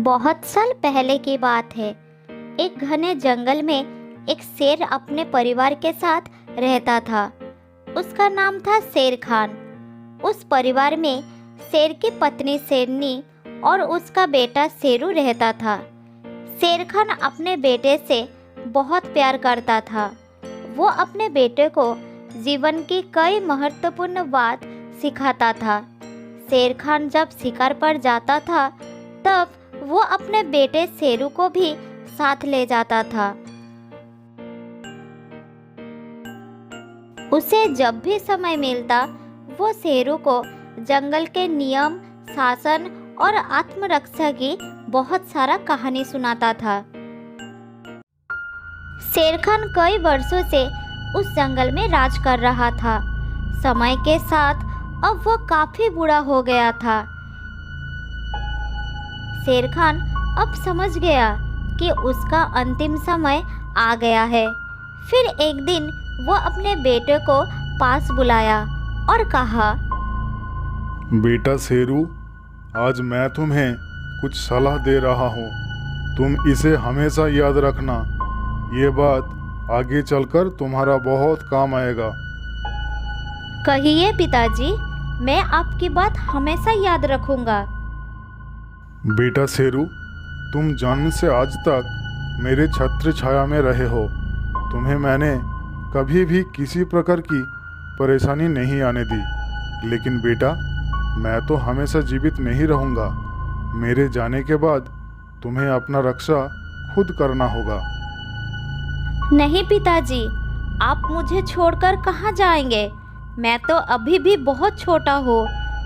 बहुत साल पहले की बात है। एक घने जंगल में एक शेर अपने परिवार के साथ रहता था। उसका नाम था शेर खान। उस परिवार में शेर की पत्नी शेरनी और उसका बेटा शेरू रहता था। शेर खान अपने बेटे से बहुत प्यार करता था। वो अपने बेटे को जीवन की कई महत्वपूर्ण बात सिखाता था। शेर खान जब शिकार पर जाता था तब वो अपने बेटे शेरू को भी साथ ले जाता था। उसे जब भी समय मिलता वो शेरू को जंगल के नियम, शासन और आत्मरक्षा की बहुत सारा कहानी सुनाता था। शेर खान कई वर्षों से उस जंगल में राज कर रहा था। समय के साथ अब वो काफी बूढ़ा हो गया था। शेर खान अब समझ गया कि उसका अंतिम समय आ गया है। फिर एक दिन वो अपने बेटे को पास बुलाया और कहा, बेटा शेरू, आज मैं तुम्हें कुछ सलाह दे रहा हूँ। तुम इसे हमेशा याद रखना। ये बात आगे चलकर तुम्हारा बहुत काम आएगा। कहिए पिताजी, मैं आपकी बात हमेशा याद रखूंगा। बेटा शेरू, तुम जन्म से आज तक मेरे छत्र छाया में रहे हो। तुम्हें मैंने कभी भी किसी प्रकार की परेशानी नहीं आने दी। लेकिन बेटा, मैं तो हमेशा जीवित नहीं रहूँगा। मेरे जाने के बाद तुम्हें अपना रक्षा खुद करना होगा। नहीं पिताजी, आप मुझे छोड़कर कहाँ जाएंगे? मैं तो अभी भी बहुत छोटा हूँ।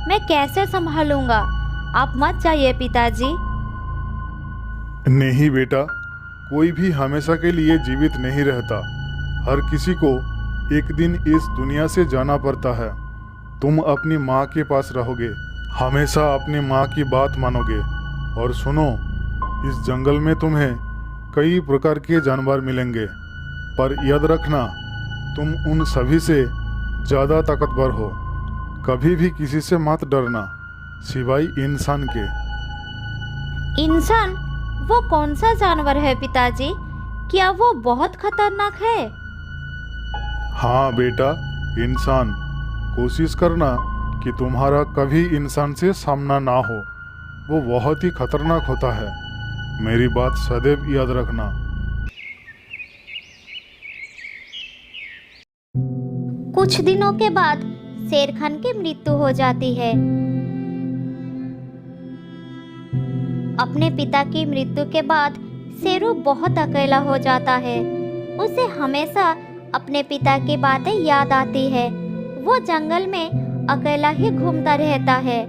मैं कैसे संभालूंगा? आप मत जाइए पिताजी। नहीं बेटा, कोई भी हमेशा के लिए जीवित नहीं रहता। हर किसी को एक दिन इस दुनिया से जाना पड़ता है। तुम अपनी माँ के पास रहोगे, हमेशा अपनी माँ की बात मानोगे। और सुनो, इस जंगल में तुम्हें कई प्रकार के जानवर मिलेंगे, पर याद रखना, तुम उन सभी से ज़्यादा ताकतवर हो। कभी भी किसी से मत डरना, सिवाय इंसान के। इंसान? वो कौन सा जानवर है पिताजी? क्या वो बहुत खतरनाक है? हाँ बेटा, इंसान। कोशिश करना कि तुम्हारा कभी इंसान से सामना ना हो। वो बहुत ही खतरनाक होता है। मेरी बात सदैव याद रखना। कुछ दिनों के बाद शेर खान की मृत्यु हो जाती है। अपने पिता की मृत्यु के बाद शेरू बहुत अकेला हो जाता है। उसे हमेशा अपने पिता की बातें याद आती है। वो जंगल में अकेला ही घूमता रहता है।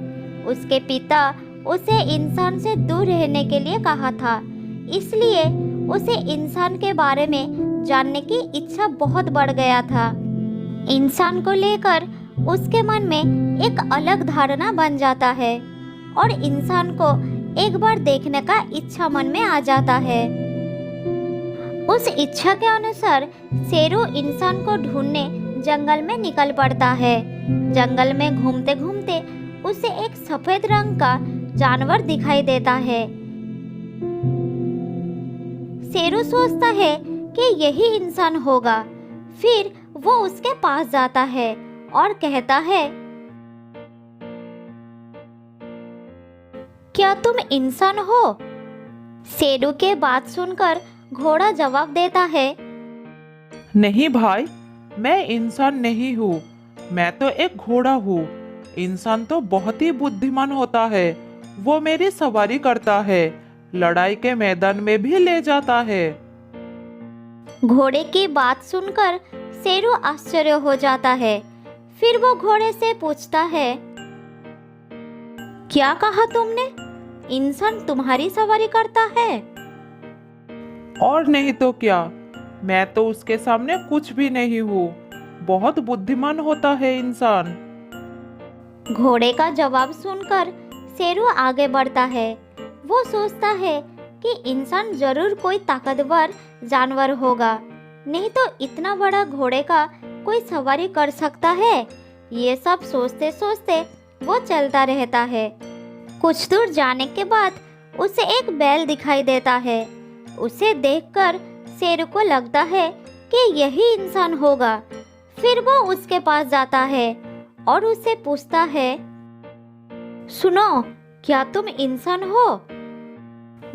उसके पिता उसे इंसान से दूर रहने के लिए कहा था, इसलिए उसे इंसान के बारे में जानने की इच्छा बहुत बढ़ गया था। इंसान को लेकर उसके मन में एक अलग धारणा बन जाता है और इंसान को एक बार देखने का इच्छा मन में आ जाता है। उस इच्छा के अनुसार शेरू इंसान को ढूंढने जंगल में निकल पड़ता है। जंगल में घूमते घूमते उसे एक सफेद रंग का जानवर दिखाई देता है। शेरू सोचता है कि यही इंसान होगा। फिर वो उसके पास जाता है और कहता है, क्या तुम इंसान हो? शेरू के बात सुनकर घोड़ा जवाब देता है, नहीं भाई, मैं इंसान नहीं हूँ। मैं तो एक घोड़ा हूँ। इंसान तो बहुत ही बुद्धिमान होता है। वो मेरी सवारी करता है, लड़ाई के मैदान में भी ले जाता है। घोड़े की बात सुनकर शेरू आश्चर्य हो जाता है। फिर वो घोड़े से पूछता है, क्या कहा तुमने? इंसान तुम्हारी सवारी करता है? और नहीं तो क्या, मैं तो उसके सामने कुछ भी नहीं हूँ। बहुत बुद्धिमान होता है इंसान। घोड़े का जवाब सुनकर शेरू आगे बढ़ता है। वो सोचता है कि इंसान जरूर कोई ताकतवर जानवर होगा, नहीं तो इतना बड़ा घोड़े का कोई सवारी कर सकता है। ये सब सोचते सोचते वो चलता रहता है। कुछ दूर जाने के बाद उसे एक बैल दिखाई देता है। उसे देखकर शेर को लगता है कि यही इंसान होगा। फिर वो उसके पास जाता है और उससे पूछता है, सुनो, क्या तुम इंसान हो?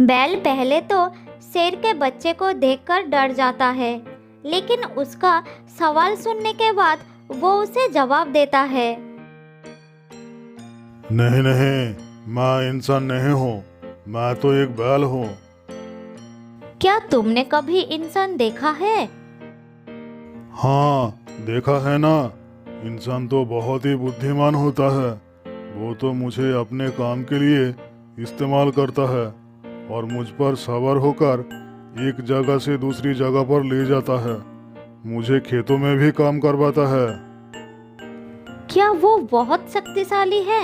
बैल पहले तो शेर के बच्चे को देखकर डर जाता है, लेकिन उसका सवाल सुनने के बाद वो उसे जवाब देता है, नहीं नहीं, मैं इंसान नहीं हूँ, मैं तो एक बैल हूँ। क्या तुमने कभी इंसान देखा है? हाँ, देखा है ना। इंसान तो बहुत ही बुद्धिमान होता है। वो तो मुझे अपने काम के लिए इस्तेमाल करता है और मुझ पर सवार होकर एक जगह से दूसरी जगह पर ले जाता है। मुझे खेतों में भी काम करवाता है। क्या वो बहुत शक्तिशाली है?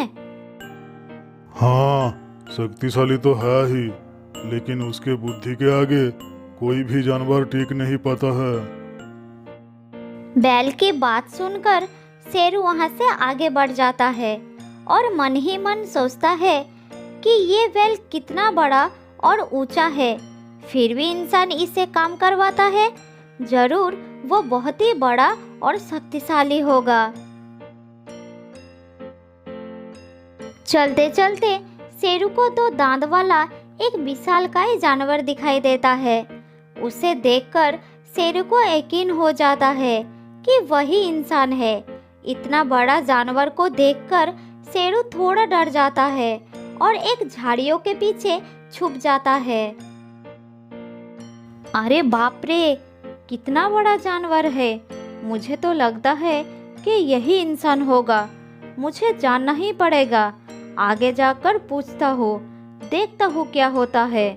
हाँ, शक्तिशाली तो है ही, लेकिन उसके बुद्धि के आगे कोई भी जानवर टिक नहीं पाता है। बैल की बात सुनकर शेर वहां से आगे बढ़ जाता है और मन ही मन सोचता है कि ये बैल कितना बड़ा और ऊंचा है, फिर भी इंसान इससे काम करवाता है। जरूर वो बहुत ही बड़ा और शक्तिशाली होगा। चलते चलते शेरू को दो दांत वाला एक विशालकाय जानवर दिखाई देता है। उसे देखकर शेरू को यकीन हो जाता है कि वही इंसान है। इतना बड़ा जानवर को देखकर शेरू थोड़ा डर जाता है और एक झाड़ियों के पीछे छुप जाता है। अरे बाप रे, कितना बड़ा जानवर है! मुझे तो लगता है कि यही इंसान होगा। मुझे जानना ही पड़ेगा। आगे जाकर पूछता हूँ, देखता हूँ क्या होता है।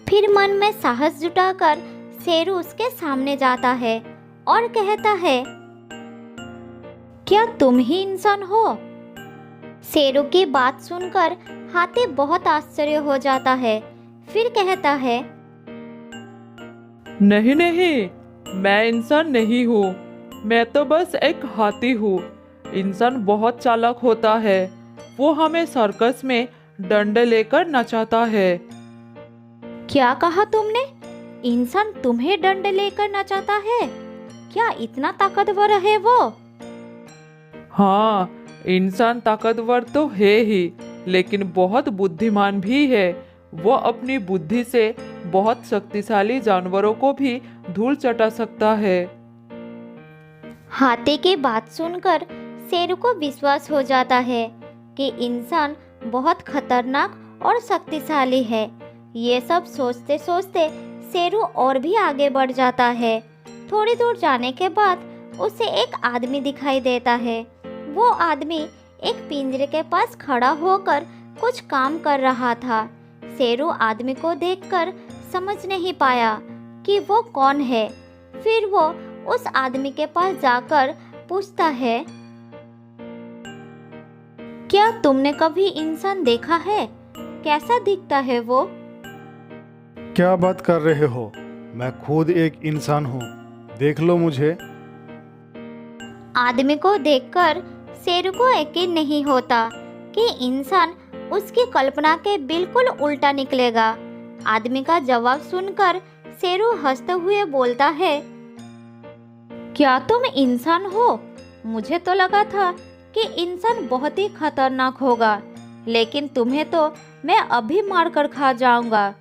फिर मन में साहस जुटाकर शेरू उसके सामने जाता है और कहता है, क्या तुम ही इंसान हो? शेरू की बात सुनकर हाथी बहुत आश्चर्य हो जाता है। फिर कहता है, नहीं नहीं, मैं इंसान नहीं हूँ। मैं तो बस एक हाथी हूँ। इंसान बहुत चालाक होता है। वो हमें सर्कस में डंडे लेकर नचाता है। क्या कहा तुमने? इंसान तुम्हें डंडे लेकर नचाता है? क्या इतना ताकतवर है वो? हाँ, इंसान ताकतवर तो है ही, लेकिन बहुत बुद्धिमान भी है। वो अपनी बुद्धि से बहुत शक्तिशाली जानवरों को भी धूल चटा सकता है। हाथी की बात सुनकर शेरू को विश्वास हो जाता है कि इंसान बहुत खतरनाक और शक्तिशाली है। ये सब सोचते सोचते शेरू और भी आगे बढ़ जाता है। थोड़ी दूर जाने के बाद उसे एक आदमी दिखाई देता है। वो आदमी एक पिंजरे के पास खड़ा होकर कुछ काम कर रहा था। शेरू आदमी को देखकर समझ नहीं पाया कि वो कौन है। फिर वो उस आदमी के पास जाकर पूछता है, क्या तुमने कभी इंसान देखा है? कैसा दिखता है वो? क्या बात कर रहे हो? मैं खुद एक इंसान हूँ, देख लो मुझे। आदमी को देखकर शेरू को यकीन नहीं होता कि इंसान उसकी कल्पना के बिल्कुल उल्टा निकलेगा। आदमी का जवाब सुनकर शेरू हंसते हुए बोलता है, क्या तुम इंसान हो? मुझे तो लगा था कि इंसान बहुत ही खतरनाक होगा, लेकिन तुम्हें तो मैं अभी मार कर खा जाऊंगा।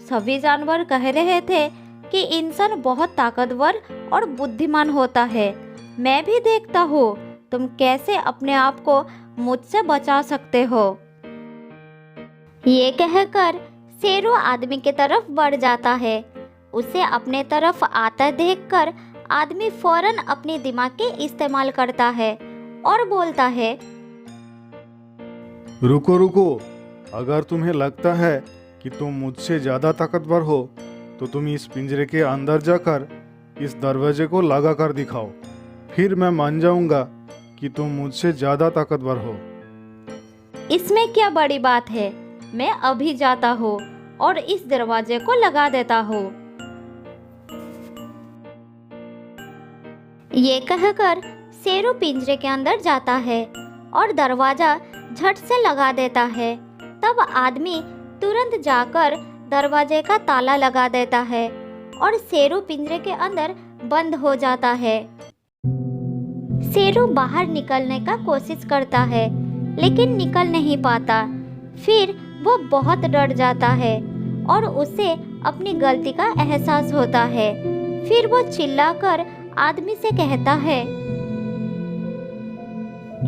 सभी जानवर कह रहे थे कि इंसान बहुत ताकतवर और बुद्धिमान होता है। मैं भी देखता हूँ तुम कैसे अपने आप को मुझसे बचा सकते हो। ये कहकर शेरू आदमी की तरफ बढ़ जाता है। उसे अपने तरफ आता देखकर आदमी फौरन अपने दिमाग के इस्तेमाल करता है और बोलता है, रुको रुको, अगर तुम्हें लगता है कि तुम मुझसे ज़्यादा ताकतवर हो तो तुम इस पिंजरे के अंदर जाकर इस दरवाजे को लगा कर दिखाओ, फिर मैं मान जाऊंगा कि तुम मुझसे ज़्यादा ताकतवर हो। इसमें क्या बड़ी बात है? मैं अभी जाता हूँ और इस दरवाजे को लगा देता हूँ। ये कहकर शेरू पिंजरे के अंदर जाता है और दरवाजा झट से लगा देता है। तब आदमी तुरंत जाकर दरवाजे का ताला लगा देता है और शेरू पिंजरे के अंदर बंद हो जाता है। शेरू बाहर निकलने का कोशिश करता है लेकिन निकल नहीं पाता। फिर वो बहुत डर जाता है और उसे अपनी गलती का एहसास होता है। फिर वो चिल्लाकर आदमी से कहता है,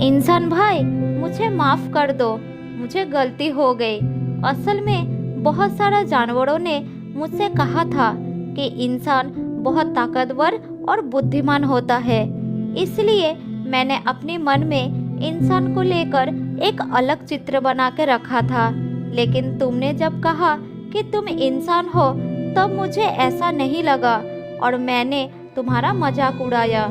इंसान भाई मुझे माफ कर दो, मुझे गलती हो गई। असल में बहुत सारा जानवरों ने मुझसे कहा था कि इंसान बहुत ताकतवर और बुद्धिमान होता है, इसलिए मैंने अपने मन में इंसान को लेकर एक अलग चित्र बना के रखा था। लेकिन तुमने जब कहा कि तुम इंसान हो तब मुझे ऐसा नहीं लगा और मैंने तुम्हारा मजाक उड़ाया।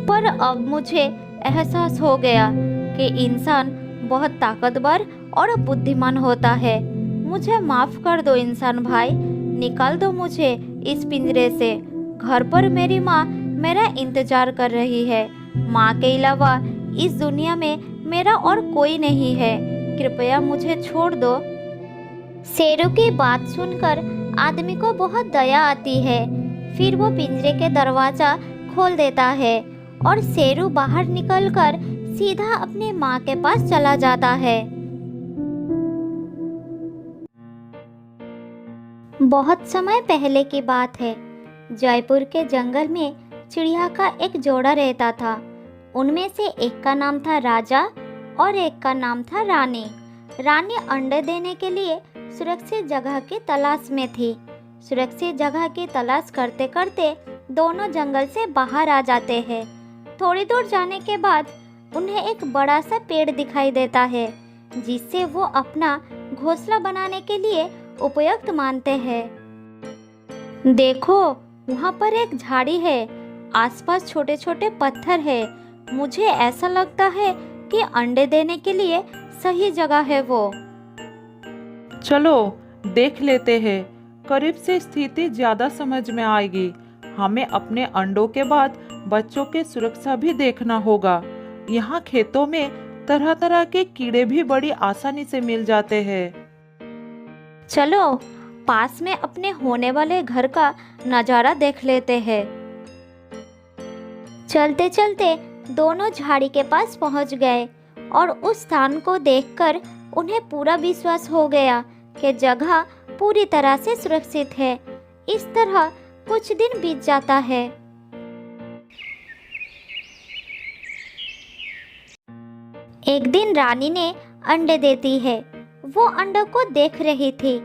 पर अब मुझे एहसास हो गया कि इंसान बहुत ताकतवर और बुद्धिमान होता है। मुझे माफ़ कर दो इंसान भाई, निकाल दो मुझे इस पिंजरे से। घर पर मेरी माँ मेरा इंतज़ार कर रही है। माँ के अलावा इस दुनिया में मेरा और कोई नहीं है, कृपया मुझे छोड़ दो। शेरू की बात सुनकर आदमी को बहुत दया आती है। फिर वो पिंजरे के दरवाज़ा खोल देता है और शेरू बाहर निकलकर सीधा अपनी माँ के पास चला जाता है। बहुत समय पहले की बात है। जयपुर के जंगल में चिड़िया का एक जोड़ा रहता था। उनमें से एक का नाम था राजा और एक का नाम था रानी। रानी अंडे देने के लिए सुरक्षित जगह की तलाश में थी। सुरक्षित जगह की तलाश करते करते दोनों जंगल से बाहर आ जाते हैं। थोड़ी दूर जाने के बाद उन्हें एक बड़ा सा पेड़ दिखाई देता है जिससे वो अपना घोंसला बनाने के लिए उपयुक्त मानते हैं। देखो, वहाँ पर एक झाड़ी है, आसपास छोटे छोटे पत्थर है। मुझे ऐसा लगता है कि अंडे देने के लिए सही जगह है वो। चलो देख लेते हैं, करीब से स्थिति ज्यादा समझ में आएगी। हमें अपने अंडों के बाद बच्चों की सुरक्षा भी देखना होगा। यहाँ खेतों में तरह तरह के कीड़े भी बड़ी आसानी से मिल जाते हैं। चलो पास में अपने होने वाले घर का नज़ारा देख लेते हैं। चलते चलते दोनों झाड़ी के पास पहुंच गए और उस स्थान को देखकर उन्हें पूरा विश्वास हो गया कि जगह पूरी तरह से सुरक्षित है। इस तरह कुछ दिन बीत जाता है। एक दिन रानी ने अंडे देती है। वो अंडों को देख रही थी।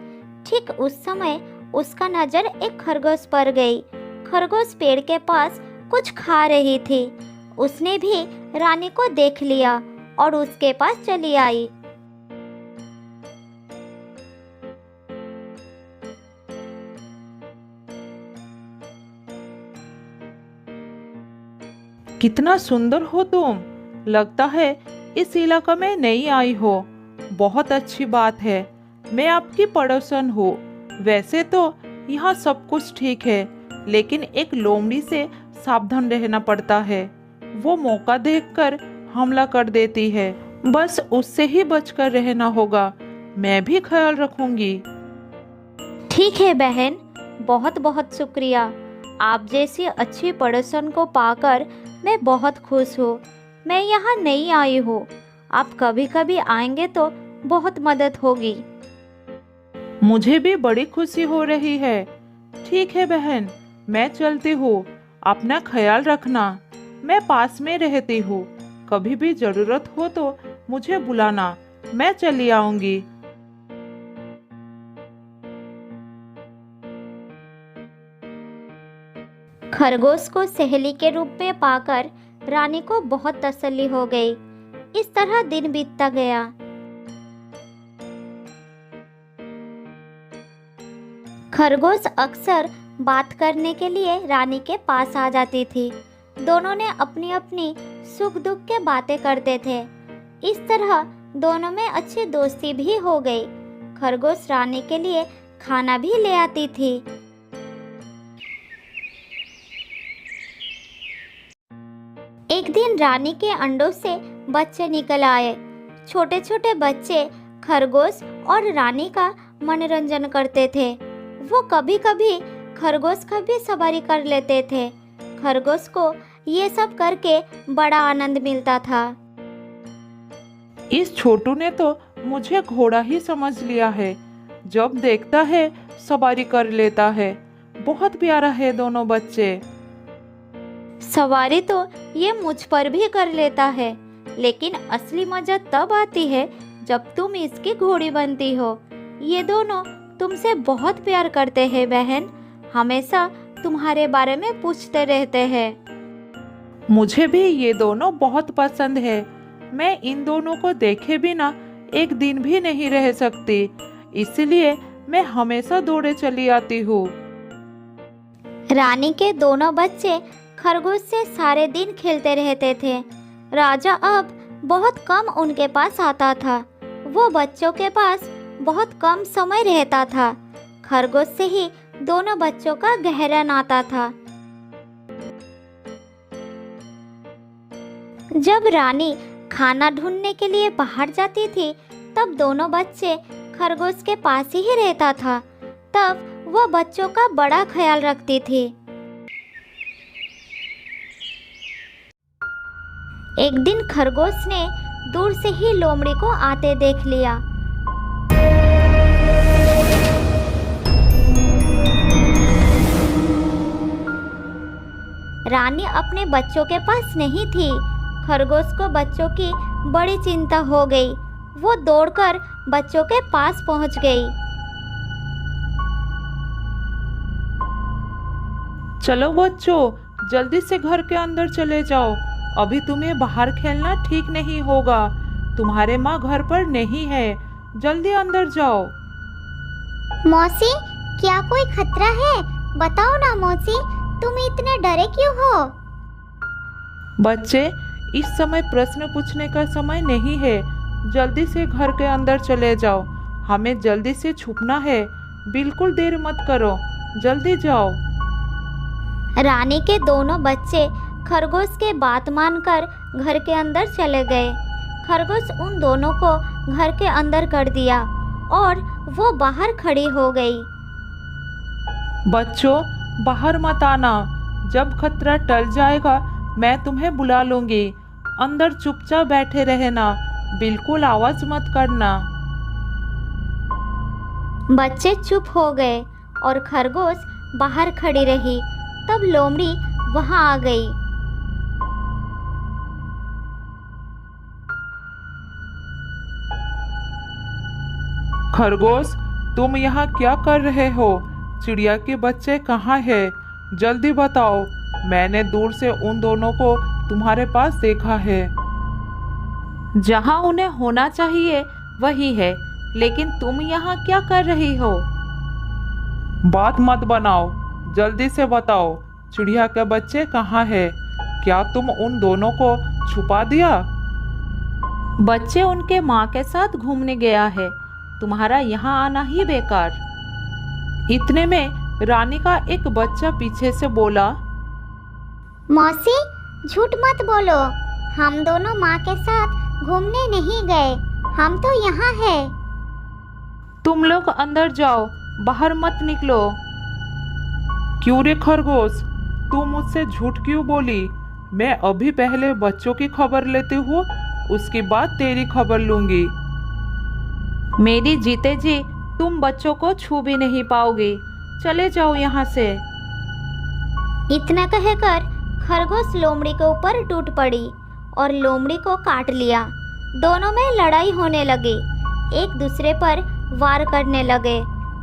ठीक उस समय उसका नज़र एक खरगोश पर गई। खरगोश पेड़ के पास कुछ खा रही थी। उसने भी रानी को देख लिया और उसके पास चली आई। कितना सुंदर हो तुम, लगता है इस इलाका में नई आई हो। बहुत अच्छी बात है, मैं आपकी पड़ोसन हूँ। वैसे तो यहाँ सब कुछ ठीक है, लेकिन एक लोमड़ी से सावधान रहना पड़ता है। वो मौका देखकर हमला कर देती है, बस उससे ही बचकर रहना होगा। मैं भी ख्याल रखूंगी। ठीक है बहन, बहुत बहुत शुक्रिया। आप जैसी अच्छी पड़ोसन को पाकर मैं बहुत खुश हूँ। मैं यहाँ नई आई हूँ, आप कभी कभी आएंगे तो बहुत मदद होगी। मुझे भी बड़ी खुशी हो रही है। ठीक है बहन, मैं चलती हूँ। अपना ख्याल रखना। मैं पास में रहती हूँ, कभी भी जरूरत हो तो मुझे बुलाना, मैं चली आऊंगी। खरगोश को सहेली के रूप में पाकर रानी को बहुत तसल्ली हो गई। इस तरह दिन बीतता गया। खरगोश अक्सर बात करने के लिए रानी के पास आ जाती थी। दोनों ने अपनी अपनी सुख दुख के बातें करते थे। इस तरह दोनों में अच्छी दोस्ती भी हो गई। खरगोश रानी के लिए खाना भी ले आती थी। एक दिन रानी के अंडों से बच्चे निकल आए। छोटे छोटे बच्चे खरगोश और रानी का मनोरंजन करते थे। वो कभी कभी खरगोश का भी सवारी कर लेते थे। खरगोश को ये सब करके बड़ा आनंद मिलता था। इस छोटू ने तो मुझे घोड़ा ही समझ लिया है। जब देखता है सवारी कर लेता है। बहुत प्यारा है दोनों बच्चे। सवारी तो ये मुझ पर भी कर लेता है, लेकिन असली मजा तब आती है जब तुम इसकी घोड़ी बनती हो। ये दोनों तुमसे बहुत प्यार करते हैं बहन, हमेशा तुम्हारे बारे में पूछते रहते हैं। मुझे भी ये दोनों बहुत पसंद है। मैं इन दोनों को देखे बिना एक दिन भी नहीं रह सकती, इसलिए मैं हमेशा दौड़े चली आती हूँ। रानी के दोनों बच्चे खरगोश से सारे दिन खेलते रहते थे। राजा अब बहुत कम उनके पास आता था। वो बच्चों के पास बहुत कम समय रहता था। खरगोश से ही दोनों बच्चों का गहरा नाता था। जब रानी खाना ढूंढने के लिए बाहर जाती थी, तब दोनों बच्चे खरगोश के पास ही रहता था। तब वो बच्चों का बड़ा ख्याल रखती थी। एक दिन खरगोश ने दूर से ही लोमड़ी को आते देख लिया। रानी अपने बच्चों के पास नहीं थी। खरगोश को बच्चों की बड़ी चिंता हो गई। वो दौड़कर बच्चों के पास पहुंच गई। चलो बच्चों, जल्दी से घर के अंदर चले जाओ। अभी तुम्हें बाहर खेलना ठीक नहीं होगा। तुम्हारे माँ घर पर नहीं है। जल्दी अंदर जाओ। मौसी, क्या कोई खतरा है? बताओ ना मौसी, तुम इतने डरे क्यों हो? बच्चे, इस समय प्रश्न पूछने का समय नहीं है। जल्दी से घर के अंदर चले जाओ। हमें जल्दी से छुपना है। बिल्कुल देर मत करो, जल्दी जाओ। रानी के दोनों बच्चे खरगोश के बात मानकर घर के अंदर चले गए। खरगोश उन दोनों को घर के अंदर कर दिया और वो बाहर खड़ी हो गई। बच्चों, बाहर मत आना। जब खतरा टल जाएगा मैं तुम्हें बुला लूंगी। अंदर चुपचाप बैठे रहना, बिल्कुल आवाज मत करना। बच्चे चुप हो गए और खरगोश बाहर खड़ी रही। तब लोमड़ी वहां आ गई। खरगोश, तुम यहाँ क्या कर रहे हो? चिड़िया के बच्चे कहाँ हैं? जल्दी बताओ। मैंने दूर से उन दोनों को तुम्हारे पास देखा है। जहाँ उन्हें होना चाहिए वही है, लेकिन तुम यहाँ क्या कर रही हो? बात मत बनाओ, जल्दी से बताओ। चिड़िया के बच्चे कहाँ हैं? क्या तुम उन दोनों को छुपा दिया? बच्चे उनके माँ के साथ घूमने गया है। तुम्हारा यहाँ आना ही बेकार। इतने में रानी का एक बच्चा पीछे से बोला, मौसी, झूठ मत बोलो। हम दोनों माँ के साथ घूमने नहीं गए। हम तो यहाँ हैं। तुम लोग अंदर जाओ, बाहर मत निकलो। क्यों रे खरगोश, तू मुझसे झूठ क्यों बोली? मैं अभी पहले बच्चों की खबर लेती हूँ, उसके बाद तेरी खबर लूंगी। मेरी जीते जी तुम बच्चों को छू भी नहीं पाओगी। चले जाओ यहाँ से। इतना कहकर खरगोश लोमड़ी के ऊपर टूट पड़ी और लोमड़ी को काट लिया। दोनों में लड़ाई होने लगी, एक दूसरे पर वार करने लगे।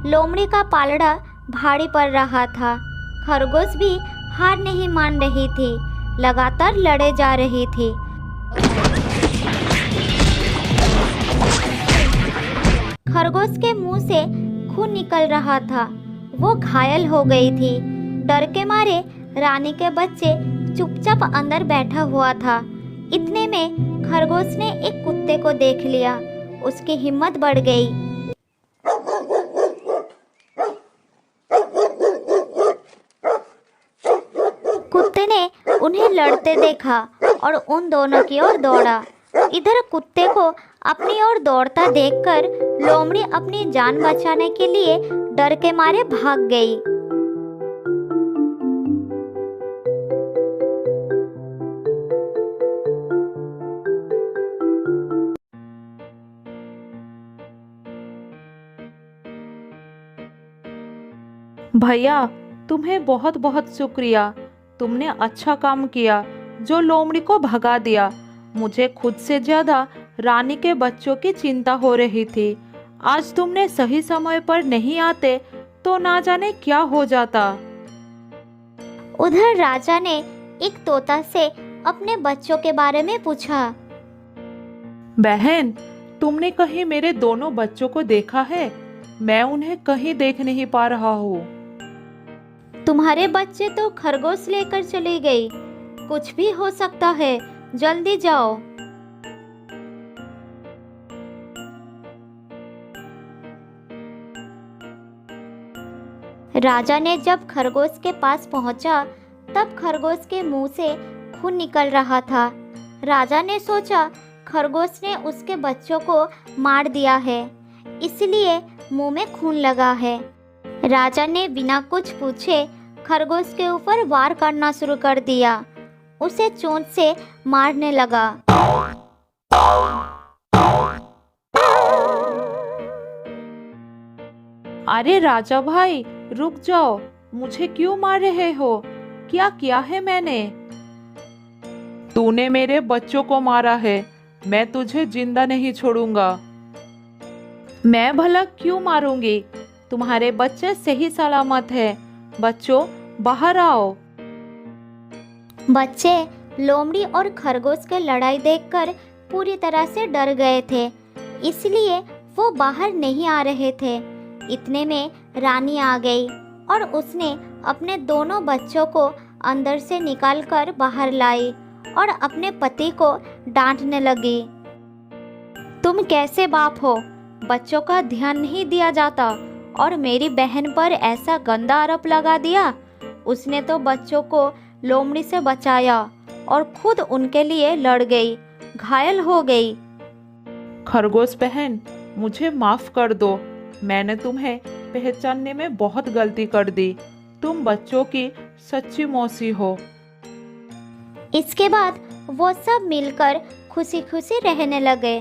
लोमड़ी का पालड़ा भारी पड़ रहा था। खरगोश भी हार नहीं मान रही थी, लगातार लड़े जा रही थी। खरगोश के मुंह से खून निकल रहा था। वो घायल हो गई थी। डर के मारे रानी के बच्चे चुपचाप अंदर बैठा हुआ था। इतने में खरगोश ने एक कुत्ते को देख लिया। उसकी हिम्मत बढ़ गई। कुत्ते ने उन्हें लड़ते देखा और उन दोनों की ओर दौड़ा। इधर कुत्ते को अपनी ओर दौड़ता देखकर लोमड़ी अपनी जान बचाने के लिए डर के मारे भाग गई। भैया, तुम्हें बहुत बहुत शुक्रिया। तुमने अच्छा काम किया जो लोमड़ी को भगा दिया। मुझे खुद से ज्यादा रानी के बच्चों की चिंता हो रही थी। आज तुमने सही समय पर नहीं आते तो ना जाने क्या हो जाता। उधर राजा ने एक तोता से अपने बच्चों के बारे में पूछा। बहन, तुमने कहीं मेरे दोनों बच्चों को देखा है? मैं उन्हें कहीं देख नहीं पा रहा हूँ। तुम्हारे बच्चे तो खरगोश लेकर चली गई। कुछ भी हो सकता है, जल्दी जाओ। राजा ने जब खरगोश के पास पहुंचा, तब खरगोश के मुंह से खून निकल रहा था। राजा ने सोचा खरगोश ने उसके बच्चों को मार दिया है, इसलिए मुंह में खून लगा है। राजा ने बिना कुछ पूछे खरगोश के ऊपर वार करना शुरू कर दिया। उसे चोंच से मारने लगा। अरे राजा भाई, रुक जाओ। मुझे क्यों मार रहे हो? क्या किया है मैंने? तूने मेरे बच्चों को मारा है। मैं तुझे जिंदा नहीं छोड़ूंगा। मैं भला क्यों मारूंगी? तुम्हारे बच्चे सही सलामत है। बच्चों, बाहर आओ। बच्चे लोमड़ी और खरगोश की लड़ाई देखकर पूरी तरह से डर गए थे, इसलिए वो बाहर नहीं आ रहे थे। इतने में रानी आ गई और उसने अपने दोनों बच्चों को अंदर से निकालकर बाहर लाई और अपने पति को डांटने लगी। तुम कैसे बाप हो? बच्चों का ध्यान नहीं दिया जाता और मेरी बहन पर ऐसा गंदा आरोप लगा दिया। उसने तो बच्चों को लोमड़ी से बचाया और खुद उनके लिए लड़ गई, घायल हो गई। खरगोश बहन, मुझे माफ कर दो। मैंने तुम्हें पहचानने में बहुत गलती कर दी। तुम बच्चों की सच्ची मौसी हो। इसके बाद वो सब मिलकर खुशी खुशी रहने लगे।